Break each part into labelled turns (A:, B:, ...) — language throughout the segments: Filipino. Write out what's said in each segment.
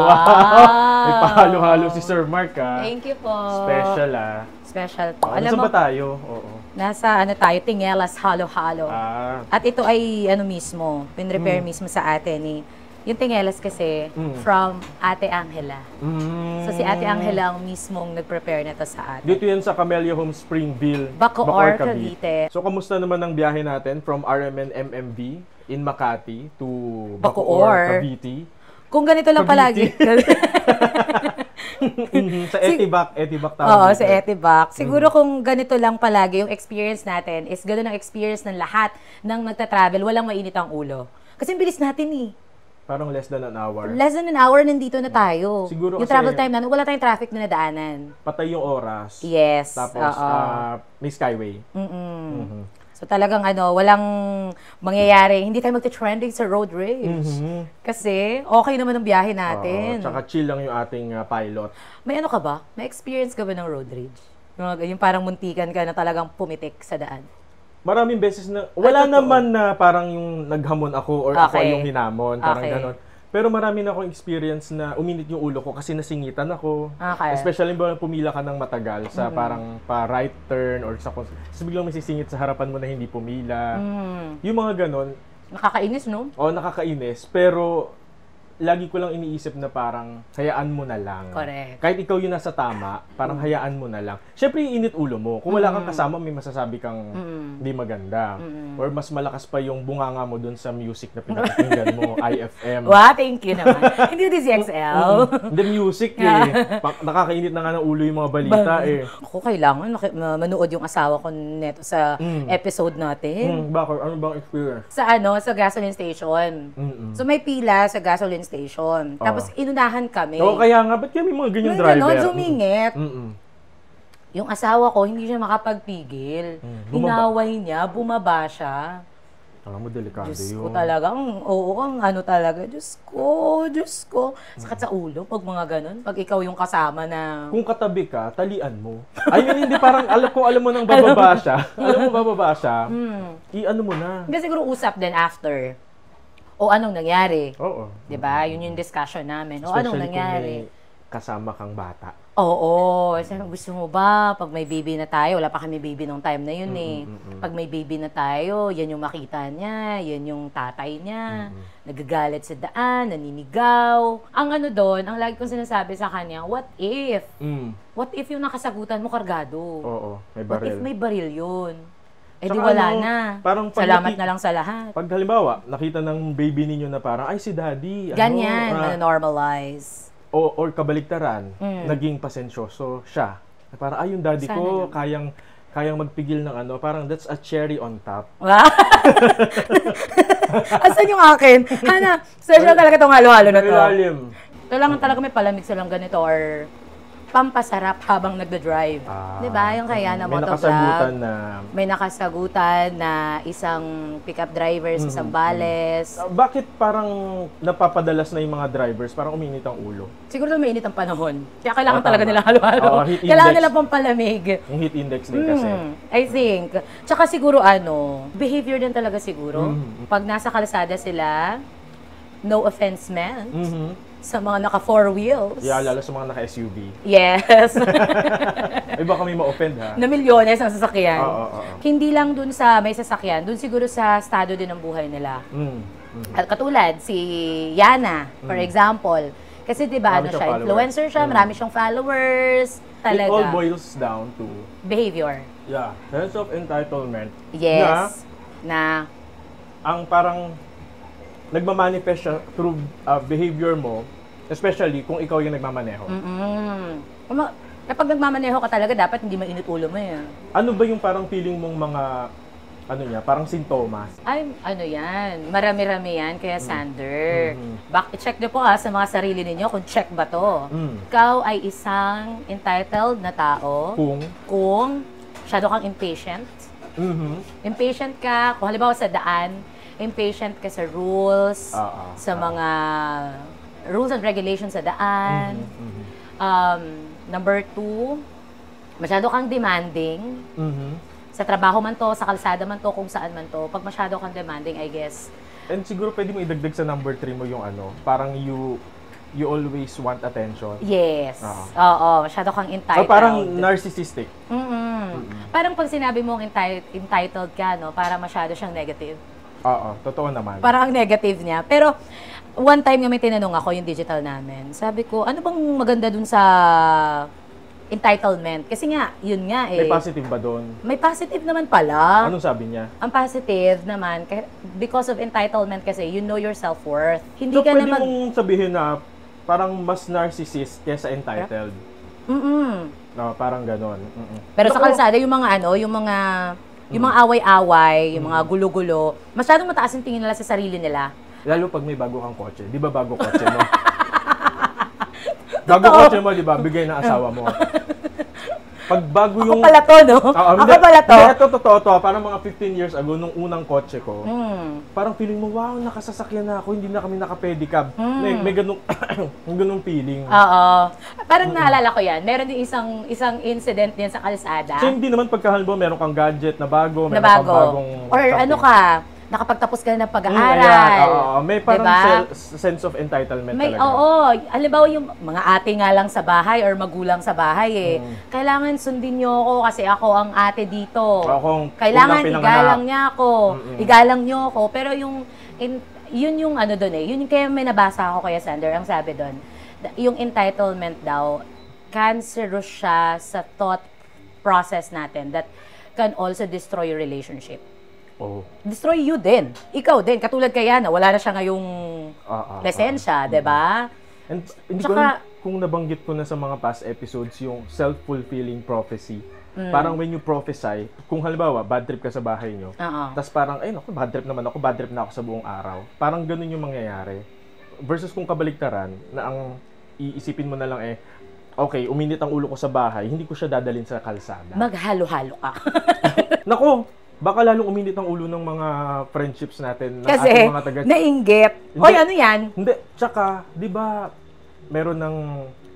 A: May pahalo-halo si Sir Mark, ah.
B: Thank you po.
A: Special, ah.
B: Special po.
A: Alam mo ba tayo? Oo.
B: Nasa tayo, Tingelas halo-halo. At ito ay mismo, pinrepair mismo sa atin eh. Yung Tingelas kasi, from Ate Angela. So si Ate Angela ang mismong nag-prepare nito sa atin.
A: Dito yan sa Camellia Home Springville,
B: Bacoor, Cavite.
A: So kamusta naman ang biyahe natin from RMN MMV in Makati to
B: Bacoor,
A: Cavite?
B: Kung ganito lang palagi.
A: Sa Etibac tawag.
B: Oo, sa Etibac. Siguro kung ganito lang palagi yung experience natin is gano'n ang experience ng lahat ng magta-travel, walang mainit ang ulo. Kasi ang bilis natin eh.
A: Parang less than an hour.
B: Less than an hour nandito na tayo.
A: Siguro
B: yung
A: kasi
B: travel time natin, wala tayong traffic na nadaanan.
A: Patay yung oras.
B: Yes.
A: Tapos may skyway.
B: So talagang walang mangyayari. Hindi tayo magte-trending sa road rage. Kasi okay naman ang biyahe natin.
A: Tsaka chill lang yung ating pilot.
B: May ka ba? May experience ka ba ng road rage? Yung parang muntikan ka na talagang pumitik sa daan?
A: Maraming beses na, wala naman na parang yung naghamon ako or ako yung hinamon, parang ganon. Pero marami na akong experience na uminit yung ulo ko kasi nasingitan ako. Especially ba pumila ka ng matagal sa parang pa-right turn or sa biglang may sisingit sa harapan mo na hindi pumila. Yung mga ganon.
B: Nakakainis, no?
A: Oo, nakakainis. Pero lagi ko lang iniisip na parang hayaan mo na lang.
B: Correct.
A: Kahit ikaw yung nasa tama, parang hayaan mo na lang. Siyempre, init ulo mo. Kung wala kang kasama, may masasabi kang hindi maganda. Or mas malakas pa yung bunganga mo dun sa music na pinakikinggan mo, IFM.
B: Wow, thank you naman. Hindi yung DCXL.
A: Hindi music eh. Nakakainit na nga ng ulo yung mga balita eh.
B: Ako kailangan manood yung asawa ko neto sa episode natin.
A: Bakit? Ano bang experience?
B: Sa gasoline station. So may pila sa gasoline station. Tapos inunahan kami.
A: Oo, kaya nga, ba't kami mga ganyang driver?
B: Ganon, sumingit. Yung asawa ko, hindi siya makapagpigil. Inaway niya, bumaba siya.
A: Alam mo, delikado
B: Diyos
A: yun.
B: ko talaga, talaga. Diyos ko. Sakit sa ulo pag mga ganon. Pag ikaw yung kasama na...
A: Kung katabi ka, talian mo. I mean, hindi parang, alam mo nang bababa siya. I-ano mo na.
B: Hindi siguro usap din after. O anong nangyari?
A: Oo.
B: Diba? Yun yung discussion namin. O anong nangyari?
A: Kung may kasama kang bata.
B: Oo. Sabi, gusto mo ba, pag may baby na tayo, wala pa kami baby nung time na yun eh. Pag may baby na tayo, yan yung makita niya, yan yung tatay niya, nagagalit sa daan, naninigaw. Ang doon, ang lagi kong sinasabi sa kanya, what if? What if yung nakasagutan mo kargado?
A: Oo, may baril.
B: What if may baril yun? Eh di
A: Tsaka
B: wala na.
A: Parang
B: salamat na lang sa lahat.
A: Pag halimbawa, nakita ng baby ninyo na parang, ay si daddy.
B: Ganyan, normalize.
A: Or kabaliktaran, naging pasensyoso siya. Parang, ay yung daddy ko, kayang magpigil ng parang that's a cherry on top.
B: Asan yung akin? Hana, special talaga itong halo-halo na to.
A: Ilalim.
B: Kailangan talaga may palamig silang ganito or pampasarap habang nagda-drive. Diba? Yung kaya na motovlog. May nakasagutan na isang pickup driver sa Zambales.
A: Bakit parang napapadalas na yung mga drivers? Parang uminit ang ulo.
B: Siguro mainit ang panahon. Kaya kailangan talaga nila halo-halo. Kailangan nila pampalamig.
A: Yung heat index din kasi.
B: I think. Tsaka siguro behavior din talaga siguro. Pag nasa kalsada sila, no offense man. Sa mga naka four wheels.
A: Yeah, lalo sa mga naka SUV.
B: Yes.
A: Ay baka may ma-offend ha.
B: Na milyones ang sasakyan.
A: Oo.
B: Hindi lang dun sa may sasakyan, dun siguro sa estado din ng buhay nila. At katulad si Yana, for example. Kasi 'di ba siya, influencer siya, marami siyang followers, talaga.
A: It all boils down to
B: behavior.
A: Yeah, sense of entitlement.
B: Yes. Na
A: ang parang nagmamanifest siya through behavior mo, especially kung ikaw yung nagmamaneho.
B: Kapag nagmamaneho ka talaga, dapat hindi mainit ulo mo yan.
A: Ano ba yung parang feeling mong mga, parang sintomas?
B: Ay, yan. Marami-rami yan, kaya Sander. I-check niyo po sa mga sarili ninyo kung check ba to. Ikaw ay isang entitled na tao kung masyado kang impatient. Impatient ka, kung halimbawa sa daan, impatient ka sa rules, sa mga rules and regulations sa daan. Number 2, masyado kang demanding. Sa trabaho man to, sa kalsada man to, kung saan man to. Pag masyado kang demanding, I guess.
A: And siguro pwede mo idagdag sa number 3 mo yung parang you you always want attention.
B: Yes. Oo, masyado kang entitled.
A: So parang narcissistic.
B: Parang pag sinabi mong entitled ka, no, parang masyado siyang negative.
A: Oo, totoo naman.
B: Parang ang negative niya. Pero one time nga may tinanong ako yung digital namin. Sabi ko, ano bang maganda dun sa entitlement? Kasi nga, yun nga eh.
A: May positive ba doon?
B: May positive naman pala.
A: Anong sabi niya?
B: Ang positive naman, because of entitlement kasi, you know your self-worth. Hindi
A: so,
B: ka
A: pwede
B: naman
A: mong sabihin na parang mas narcissist kesa entitled. No, parang ganon.
B: Pero sa kalsada, yung mga yung mga away-away, yung mga gulo-gulo, masyadong mataas yung tingin nila sa sarili nila.
A: Lalo pag may bago kang kotse. Di ba bago kotse mo? Bago kotse mo, di ba? Bigay ng asawa mo. Pag bago yung...
B: Ako pala to, no? Ako pala to.
A: Ito, totoo to. Parang mga 15 years ago, nung unang kotse ko, parang feeling mo, wow, nakasasakyan na ako, hindi na kami naka-pedicab. May ganung feeling.
B: Oo. Parang naalala ko yan. Meron din isang incident din sa kalsada.
A: So, hindi naman pagkahalbo, meron kang gadget na bago, meron kang bagong...
B: Or something. Ano ka, nakapagtapos ka na ng pag-aaral.
A: May parang sense of entitlement talaga.
B: Oo. Halimbawa yung mga ate nga lang sa bahay or magulang sa bahay kailangan sundin niyo ako kasi ako ang ate dito. Kailangan igalang niya ako. Igalang niyo ako. Pero yun yung ano doon yun yung kaya may nabasa ako kaya Sander, ang sabi doon, yung entitlement daw, cancerous siya sa thought process natin that can also destroy your relationship. Destroy you din. Ikaw din. Katulad kaya na wala na siya ngayong lisensya, diba?
A: And hindi ko alam kung nabanggit ko na sa mga past episodes yung self-fulfilling prophecy. Parang when you prophesy, kung halimbawa, bad trip ka sa bahay nyo, tas parang, ay naku, bad trip naman ako, bad trip na ako sa buong araw. Parang ganun yung mangyayari. Versus kung kabaligtaran, na ang iisipin mo na lang okay, uminit ang ulo ko sa bahay, hindi ko siya dadalhin sa kalsada.
B: Maghalo-halo ka.
A: Naku! Baka lalong uminit ang ulo ng mga friendships natin.
B: Kasi,
A: ating mga
B: nainggit. Hoy, ano yan?
A: Hindi. Tsaka, di ba, meron ng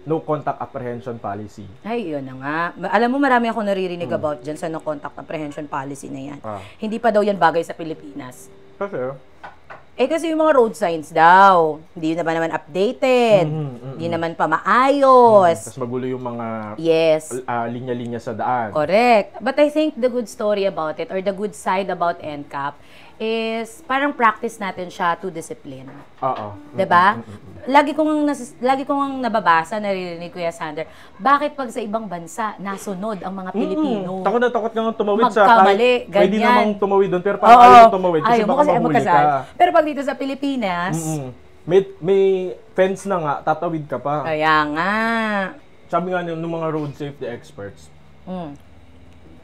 A: no contact apprehension policy.
B: Ay, yun na nga. Alam mo, marami ako naririnig about dyan sa no contact apprehension policy na yan. Hindi pa daw yan bagay sa Pilipinas. Kasi yung mga road signs daw, hindi na ba naman updated, hindi naman pa maayos.
A: Tapos magulo yung mga linya-linya sa daan.
B: Correct. But I think the good story about it, or the good side about NCAP, is parang practice natin siya to discipline. Diba? Lagi kong nababasa, naririnig Kuya Sander, bakit pag sa ibang bansa, nasunod ang mga Pilipino?
A: Takot na takot kang tumawid
B: magkamali, ganyan.
A: Pwede namang tumawid doon, pero parang ayaw tumawid kasi baka mahuli ka.
B: Pero pag dito sa Pilipinas,
A: may fence na nga, tatawid ka pa.
B: Kaya nga.
A: Sabi nga ng mga road safety experts,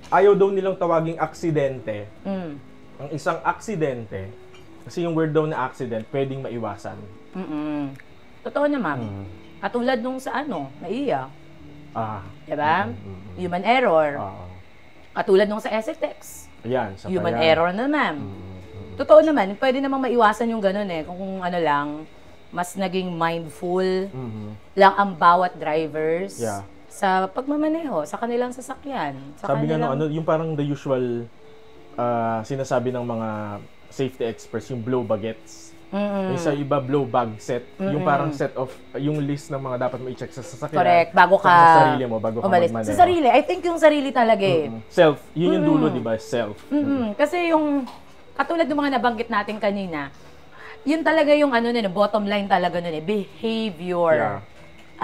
A: ayaw daw nilang tawaging aksidente. Ang isang aksidente, kasi yung word daw na accident, pwedeng maiwasan.
B: Totoo naman. Katulad nung sa NAIA. Diba? Human error. Katulad nung sa SFX.
A: Ayan,
B: human error naman. Totoo naman, pwede namang maiwasan yung ganun kung ano lang, mas naging mindful lang ang bawat drivers sa pagmamaneho, sa kanilang sasakyan.
A: Sabi nga yung parang the usual sinasabi ng mga safety experts, yung blow bagets. Yung sa iba, blow bag set. Yung parang set of, yung list ng mga dapat mo i-check sa sasakyan.
B: Correct. Bago ka
A: sa sarili mo, bago
B: umalis.
A: ka magmaneho.
B: Sa sarili. I think yung sarili talaga
A: Self. Yun yung dulo, di ba? Self.
B: Kasi yung, katulad ng mga nabanggit natin kanina, yun talaga yung bottom line talaga nun behavior.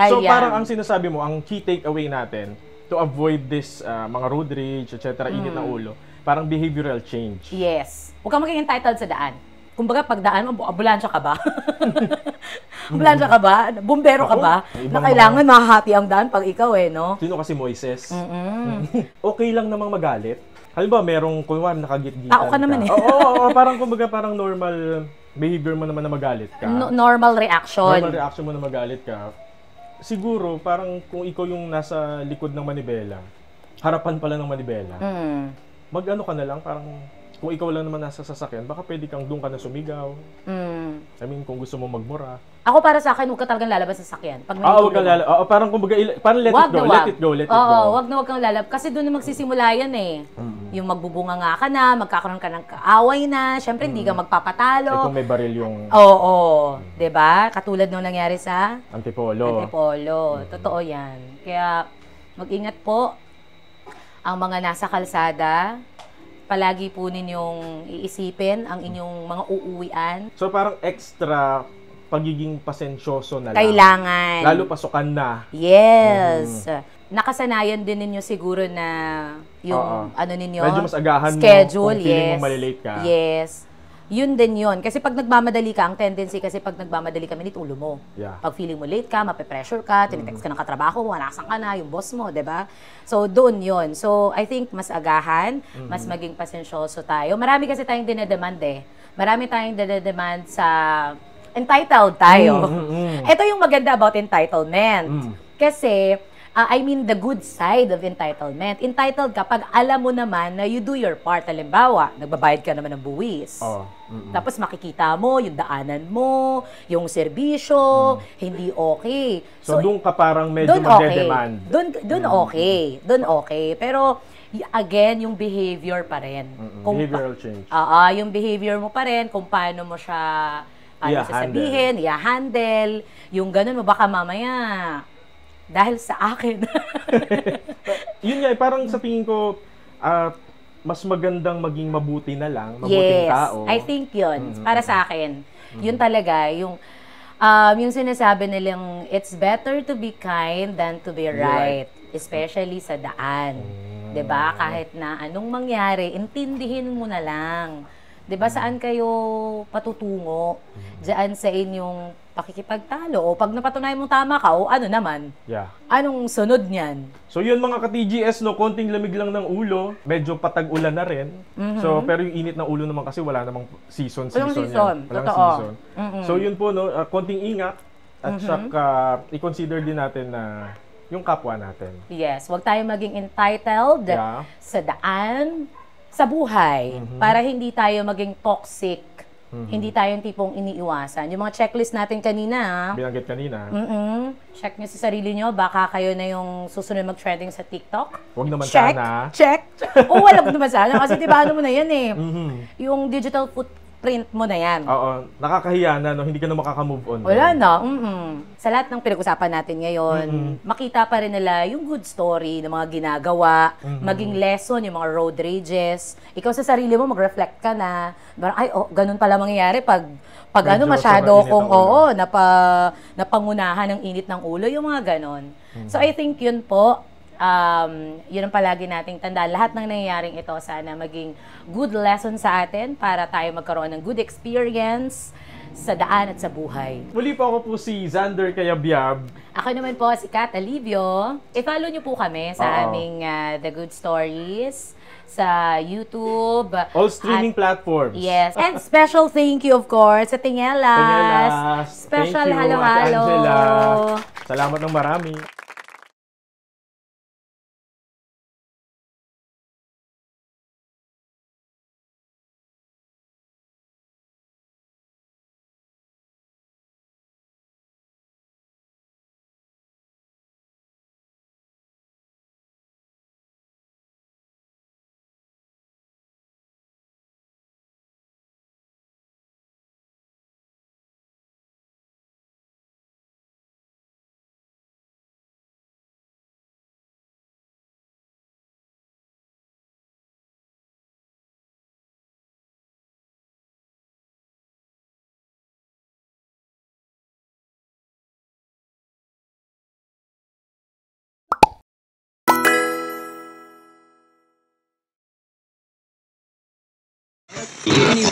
A: So parang ang sinasabi mo, ang key takeaway natin, to avoid this mga road rage, etc., init na ulo, parang behavioral change.
B: Yes. Huwag kang maging entitled sa daan. Kumbaga, pag daan mo, ambulansya ka ba? Ambulansya ka ba? Bumbero ka ba? Na kailangan mahahati ang daan pag ikaw no?
A: Sino kasi Moises? Okay lang namang magalit. Halimbawa, merong kunwari nakagit-gitan
B: Tao ka naman
A: Oo, parang kumbaga parang normal behavior mo naman na magalit ka.
B: Normal reaction.
A: Normal reaction mo na magalit ka. Siguro, parang kung ikaw yung nasa likod ng manibela, harapan pala ng manibela, mag-ano ka na lang, parang kung ikaw lang naman nasa sasakyan, baka pwede kang doon ka na sumigaw. I mean, kung gusto mo magmura.
B: Ako para sa akin, huwag ka talagang lalabas sa sasakyan. Pag may
A: huwag kang lalabas. Parang kumbaga, parang let it go.
B: Wag na wag kang lalabas. Kasi doon na magsisimula yan eh. Yung magbubunga nga ka na, magkakaroon ka ng kaaway na, syempre hindi ka magpapatalo.
A: Kung may baril yung...
B: Oo. Diba? Katulad nung nangyari sa...
A: Antipolo.
B: Totoo yan. Kaya mag-ingat po ang mga nasa kalsada. Palagi po ninyong iisipin ang inyong mga uuwian.
A: So parang extra pagiging pasensyoso na lang.
B: Kailangan.
A: Lalo pasukan na.
B: Yes. Nakasanayan din ninyo siguro na yung ano ninyo,
A: medyo mas agahan
B: schedule,
A: mo kung feeling mo malilate ka.
B: Yes. Yun din yun. Kasi pag nagmamadali ka, ang tendency kasi pag nagmamadali ka, minitulo mo.
A: Yeah.
B: Pag feeling mo late ka, mape-pressure ka, tinitext ka ng katrabaho mo, nasan ka na, yung boss mo, di ba? So, doon yun. So, I think mas agahan, mas maging pasensyoso tayo. Marami kasi tayong dinedemand eh. Marami tayong dinedemand sa entitled tayo. Ito yung maganda about entitlement. Kasi, I mean the good side of entitlement. Entitled ka pag alam mo naman na you do your part. Halimbawa, nagbabayad ka naman ng buwis. Tapos makikita mo yung daanan mo, yung serbisyo, hindi okay.
A: So doon ka parang medyo magde-demand.
B: Doon okay. Doon okay. Pero again, yung behavior pa rin.
A: Behavioral change.
B: Yung behavior mo pa rin, kung paano mo siya sasabihin, i-handle, yung ganun mo, baka mamaya dahil sa akin.
A: Yun nga, parang sa tingin ko, mas magandang maging mabuti na lang, mabuting tao.
B: I think yun. Para sa akin. Yun talaga, yung sinasabi nilang, it's better to be kind than to be right. Especially sa daan. 'Di ba? Kahit na anong mangyari, intindihin mo na lang. 'Di ba, saan kayo patutungo? Diyan sa inyong pakikipagtalo o pag napatunayan mong tama ka o ano naman. Anong sunod niyan?
A: So yun mga ka-TGS, no, konting lamig lang ng ulo, medyo patag-ulan na rin. So pero yung init ng ulo naman kasi wala namang season yan. Walang season. So yun po, no, konting ingat at saka i-consider din natin na yung kapwa natin.
B: Yes, wag tayo maging entitled sa daan, sa buhay, para hindi tayo maging toxic. Hindi tayo yung tipong iniiwasan. Yung mga checklist natin kanina,
A: binanggit kanina,
B: check nyo sa sarili nyo, baka kayo na yung susunod mag-trending sa TikTok.
A: Huwag naman sana.
B: Check! O wala naman sana, kasi diba ano mo na yan eh. Yung digital footprint mo na yan.
A: Oo, nakakahiya na, no? Hindi ka na makaka-move on.
B: Wala na. Sa lahat ng pinag-usapan natin ngayon, makita pa rin nila yung good story ng mga ginagawa, maging lesson, yung mga road rages. Ikaw sa sarili mo, mag-reflect ka na, ay, ganun pala mangyayari pag ano, masyado kong, napangunahan ng init ng ulo, yung mga ganon. So, I think yun po, yun ang palagi nating tandaan. Lahat ng nangyayaring ito, sana maging good lesson sa atin para tayo magkaroon ng good experience sa daan at sa buhay.
A: Muli po ako po si Xander Cayabyab.
B: Ako naman po si Kat Alivio. I-follow nyo po kami sa aming The Good Stories sa YouTube.
A: All streaming platforms.
B: Yes. And special thank you, of course, sa Tingelas. Special halo-halo.
A: Angela. Salamat ng marami. Any